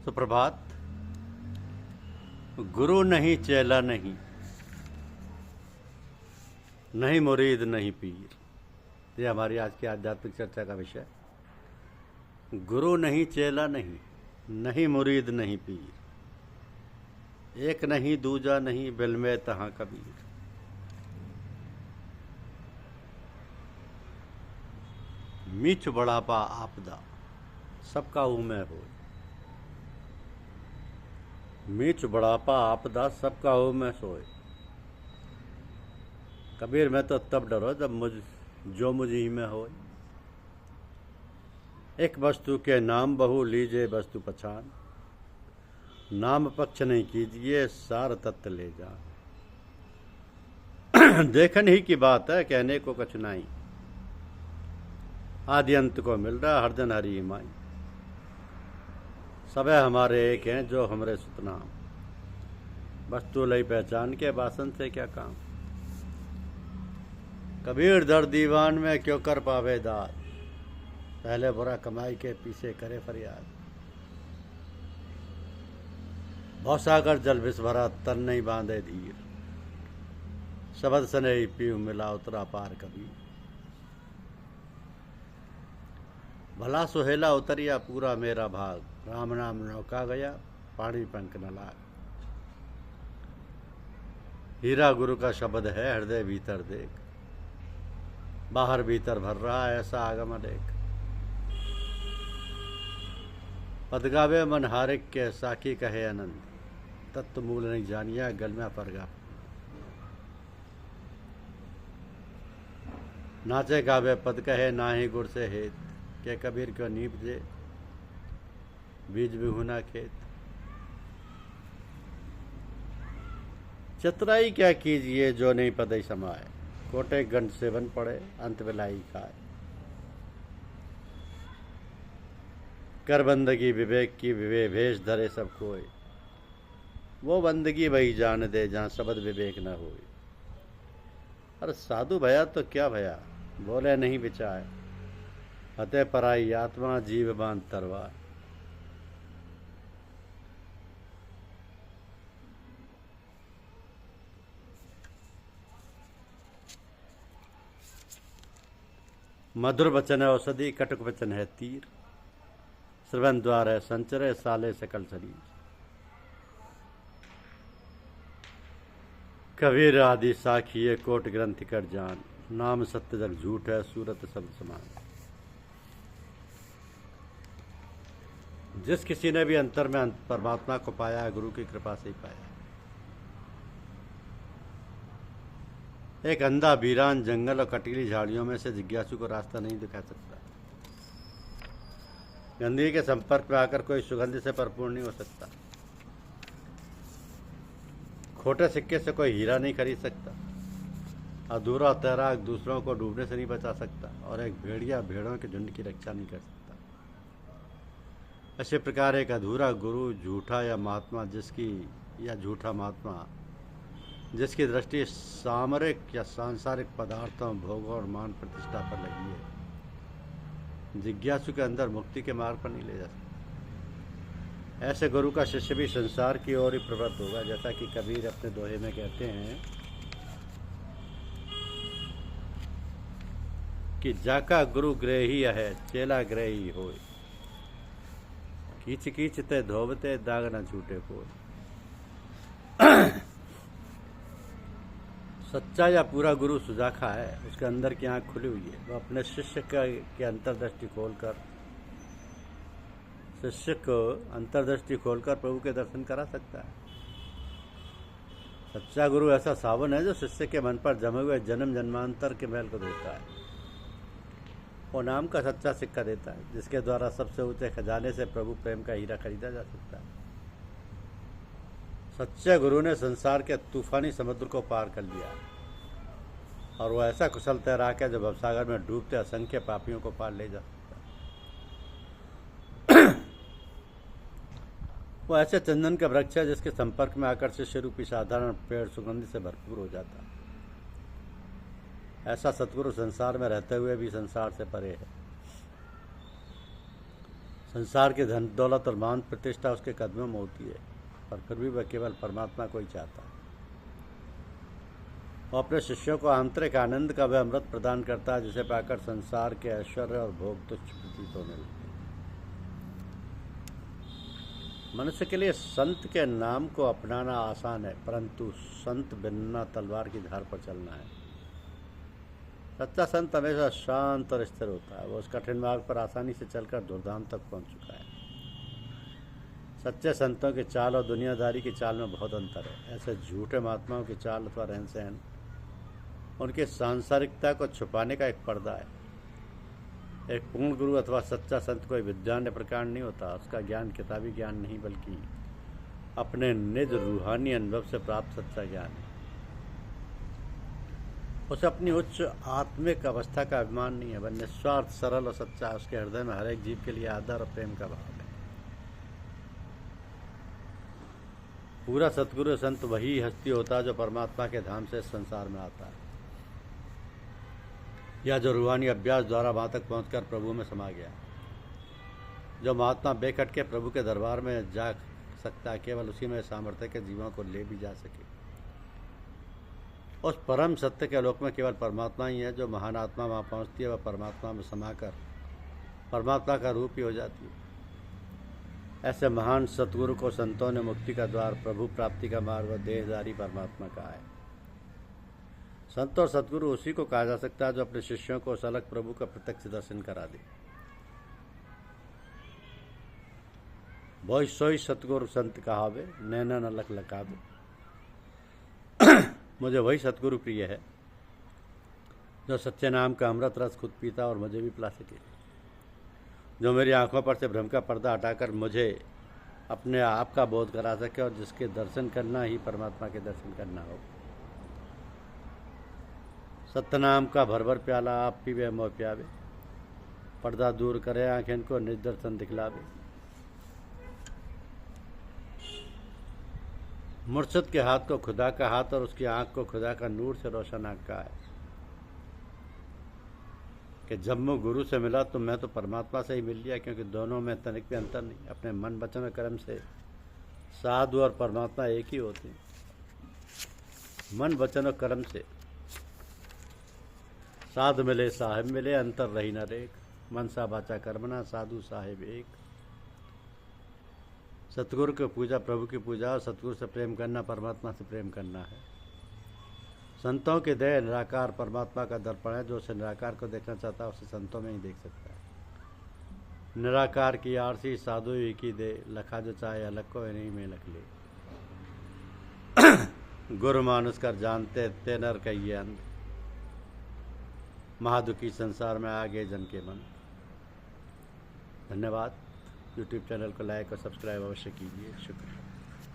सुप्रभात। गुरु नहीं, चेला नहीं, नहीं मुरीद, नहीं पीर। ये हमारी आज की आध्यात्मिक चर्चा का विषय। गुरु नहीं, चेला नहीं, नहीं मुरीद, नहीं पीर। एक नहीं, दूजा नहीं, बिल में तहाँ कबीर। मीच बड़ापा आपदा, सबका हूँ मैं हो। मीच बड़ापा आपदा, सबका हूँ मैं सोए। कबीर मैं तो तब डरो जब मुझ ही में हो। एक वस्तु के नाम बहु, लीजिए वस्तु पहचान। नाम पक्ष नहीं कीजिए, सार तत्व ले जा। देखन ही की बात है, कहने को कछु नहीं। आदि अंत को मिल रहा, हर जन हरि माई। सबे हमारे एक हैं, जो हमरे सुतनाम। वस्तु लई पहचान के, वासन से क्या काम। कबीर दर दीवान में क्यों कर पावे दाद। पहले बुरा कमाई के, पीछे करे फरियाद। भौसागर जल विष भरा, तन नहीं बांधे धीर। शब्द सने ही पीऊ मिला, उतरा पार कबीर। भला सुहेला उतरिया, पूरा मेरा भाग। राम नाम नौका गया, पानी पंख न लाग। हीरा गुरु का शब्द है, हृदय भीतर देख। बाहर भीतर भर रहा, ऐसा आगम देख। पदगावे मन हारिक के, साखी कहे आनंद। तत्व मूल नहीं जानिया, गलम्या परगा। नाचे गावे पद कहे, ना ही गुर से हेत। के कबीर को नीप दे, बीज बिहुना खेत। चतुराई क्या कीजिए, जो नहीं पदई समाए। कोटे गंड सेवन पड़े, अंत बिलाई खाए। कर बंदगी विवेक की, भेष धरे सब कोय। वो बंदगी वही जान दे, जहाँ शब्द विवेक न होए। अरे साधु भया तो क्या भया, बोले नहीं बिचाए। हते पराई आत्मा, जीव बांध तरवार। मधुर वचन है औषधि, कटुक वचन है तीर। श्रवण द्वार है संचरे, साले सकल शरीर। कबीर आदि साखी, कोट ग्रंथ कर जान। नाम सत्य जग झूठ है, सूरत सब समान। जिस किसी ने भी अंतर में परमात्मा को पाया है, गुरु की कृपा से ही पाया। एक अंधा वीरान जंगल और कटीली झाड़ियों में से जिज्ञासु को रास्ता नहीं दिखा सकता। गंदगी के संपर्क में आकर कोई सुगंध से भरपूर नहीं हो सकता। खोटे सिक्के से कोई हीरा नहीं खरीद सकता। अधूरा तैराक दूसरों को डूबने से नहीं बचा सकता, और एक भेड़िया भेड़ों के झुंड की रक्षा नहीं कर सकता। इसी प्रकार एक अधूरा गुरु, झूठा या महात्मा झूठा महात्मा जिसकी दृष्टि सामरिक या सांसारिक पदार्थों, भोगों और मान प्रतिष्ठा पर लगी है, जिज्ञासु के अंदर मुक्ति के मार्ग पर नहीं ले जा सकता। ऐसे गुरु का शिष्य भी संसार की ओर ही प्रवृत्त होगा, जैसा कि कबीर अपने दोहे में कहते हैं कि जाका गुरु ग्रही है, चेला ग्रही होय। कीच कीच ते धोबते, दाग न छूटे कोई। सच्चा या पूरा गुरु सुजाखा है, उसके अंदर की आंख खुली हुई है। वो अपने शिष्य के अंतर्दृष्टि खोलकर प्रभु के दर्शन करा सकता है। सच्चा गुरु ऐसा सावन है, जो शिष्य के मन पर जमे हुए जन्म जन्मांतर के मैल को धोता है। वो नाम का सच्चा सिक्का देता है, जिसके द्वारा सबसे ऊंचे खजाने से प्रभु प्रेम का हीरा खरीदा जा सकता है। सच्चे गुरु ने संसार के तूफानी समुद्र को पार कर लिया, और वो ऐसा कुशल तैराक है जो भवसागर में डूबते असंख्य पापियों को पार ले जा सकता है। वो ऐसे चंदन का वृक्ष है, जिसके संपर्क में आकर शिष्य रूपी साधारण पेड़ सुगंध से भरपूर हो जाता है। ऐसा सतगुरु संसार में रहते हुए भी संसार से परे है। संसार की धन दौलत और मान प्रतिष्ठा उसके कदमों में होती है, पर फिर भी वह केवल परमात्मा को ही चाहता है। वो अपने शिष्यों को आंतरिक आनंद का वह अमृत प्रदान करता है जिसे पाकर संसार के ऐश्वर्य और भोग तुच्छ प्रतीत होने लगते हैं। मनुष्य के लिए संत के नाम को अपनाना आसान है, परंतु संत बनना तलवार की धार पर चलना है। सच्चा संत हमेशा शांत और स्थिर होता है। वो उस कठिन मार्ग पर आसानी से चलकर धूमधाम तक पहुंच चुका है। सच्चे संतों की चाल और दुनियादारी की चाल में बहुत अंतर है। ऐसे झूठे महात्माओं की चाल अथवा रहन सहन उनकी सांसारिकता को छुपाने का एक पर्दा है। एक पूर्ण गुरु अथवा सच्चा संत कोई विद्वान प्रकार नहीं होता। उसका ज्ञान किताबी ज्ञान नहीं, बल्कि अपने निज रूहानी अनुभव से प्राप्त सच्चा ज्ञान है। उसे अपनी उच्च आत्मिक अवस्था का अभिमान नहीं है, वह निस्वार्थ सरल और सच्चा। उसके हृदय में हर एक जीव के लिए आदर और प्रेम का भाव है। पूरा सतगुरु संत वही हस्ती होता है जो परमात्मा के धाम से संसार में आता है, या जो रूहानी अभ्यास द्वारा वहाँ तक पहुँचकर प्रभु में समा गया। जो महात्मा बेखट के प्रभु के दरबार में जा सकता है, केवल उसी में सामर्थ्य के जीवों को ले भी जा सके। उस परम सत्य के आलोक में केवल परमात्मा ही है। जो महान आत्मा वहाँ पहुँचती है वह परमात्मा में समाकर परमात्मा का रूप ही हो जाती है। ऐसे महान सतगुरु को संतों ने मुक्ति का द्वार, प्रभु प्राप्ति का मार्ग व देहधारी परमात्मा कहा है। संत और सतगुरु उसी को कहा जा सकता है जो अपने शिष्यों को उस अलग प्रभु का प्रत्यक्ष दर्शन करा दे। वही सोई सतगुरु संत कहावे, नैना न लख लखावे। मुझे वही सतगुरु प्रिय है जो सच्चे नाम का अमृत रस खुद पीता और मुझे भी पिला सके। जो मेरी आंखों पर से भ्रम का पर्दा हटाकर मुझे अपने आप का बोध करा सके और जिसके दर्शन करना ही परमात्मा के दर्शन करना हो। सत्यनाम का भर भर प्याला आप पीवे मोह प्यावे। पर्दा दूर करे आंखें को निज दर्शन दिखलावे। मुर्शिद के हाथ को खुदा का हाथ और उसकी आंख को खुदा का नूर से रोशन आंख का है कि जब मैं गुरु से मिला तो मैं तो परमात्मा से ही मिल लिया, क्योंकि दोनों में तनिक भी अंतर नहीं। अपने मन वचन और कर्म से साधु और परमात्मा एक ही होते हैं। मन वचन और कर्म से साधु मिले साहेब मिले, अंतर रही न रेख। मनसा बाचा कर्मना साधु साहेब एक। सतगुरु की पूजा प्रभु की पूजा और सतगुरु से प्रेम करना परमात्मा से प्रेम करना है। संतों के देह निराकार परमात्मा का दर्पण है। जो उसे निराकार को देखना चाहता है उसे संतों में ही देख सकता है। निराकार की आरसी साधु ही की दे, लखा जो चाहे अलग को नहीं में लख ले। गुरु मानुष कर जानते ते नर कहिए अंध, महादुखी संसार में आगे जन के मन। धन्यवाद। यूट्यूब चैनल को लाइक और सब्सक्राइब अवश्य कीजिए। शुक्रिया।